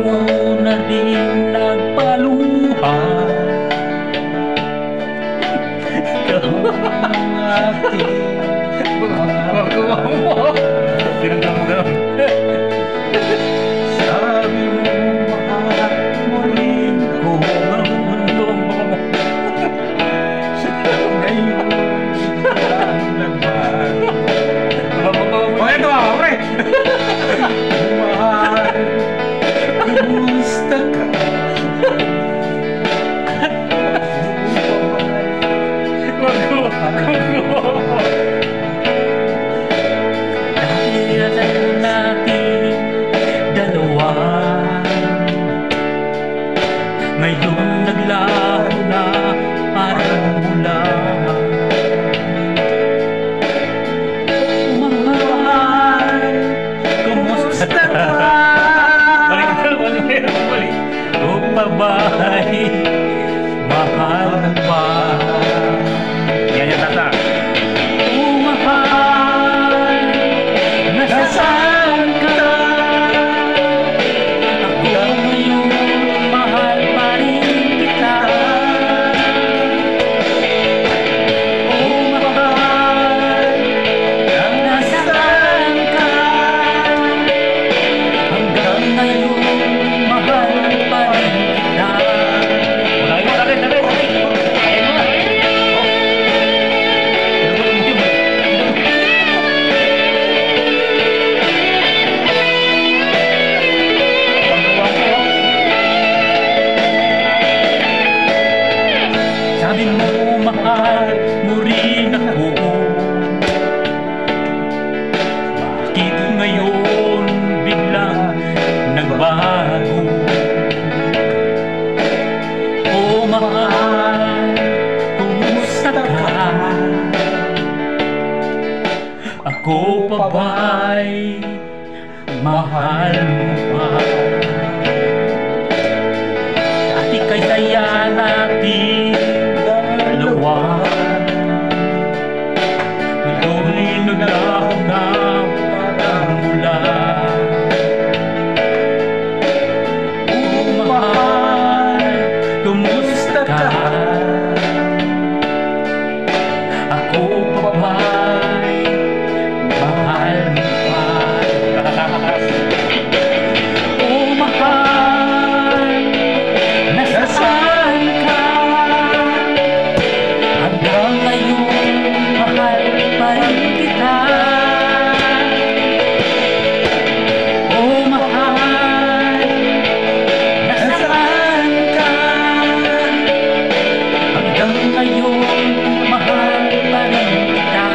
Una din nagpaluha. Ikaw ang aking magawa mo. Tinanggal mo gano'n. Sabi mo mahal mo rin ko ang mundo mo. Ngayon ang nagbago. O ito ako, pre! Mahal, kumusta ka? Dahil alam natin dalawa, ngayon naglaho na parang mula. Mahal, kumusta ka? O babae, mahal pa. Yan yung tata. O mahal, nasaan ka? Ako ngayon, mahal pa rin kita. O mahal, nasaan ka? Hanggang ngayon, mahal pa rin kita. Sabi mo mahal mo rin ako. Bakit ngayon biglang nagbago? O mahal, kumusta ka? Ako pa ba'y mahal mo pa? Dati kay saya natin dalawa, ngayon naglaho na parang mula. O mahal, kumusta ka? Ako pa ba'y mahal mo pa? O mahal, nasaan ka? Hanggang ngayon, mahal pa rin kita. O mahal, nasaan ka? Hanggang ngayon, mahal pa rin kita.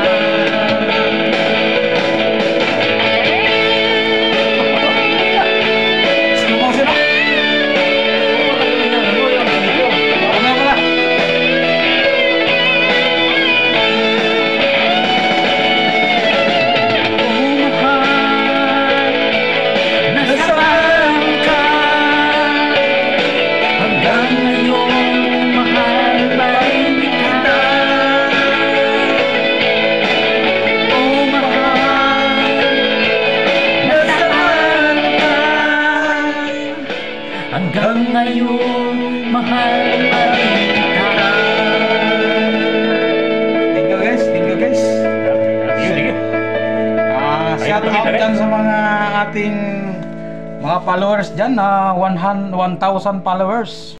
Hanggang ngayon, mahal pa rin kita. Thank you guys, thank you guys. Shout out dyan sa mga ating mga followers dyan na 1,000 followers.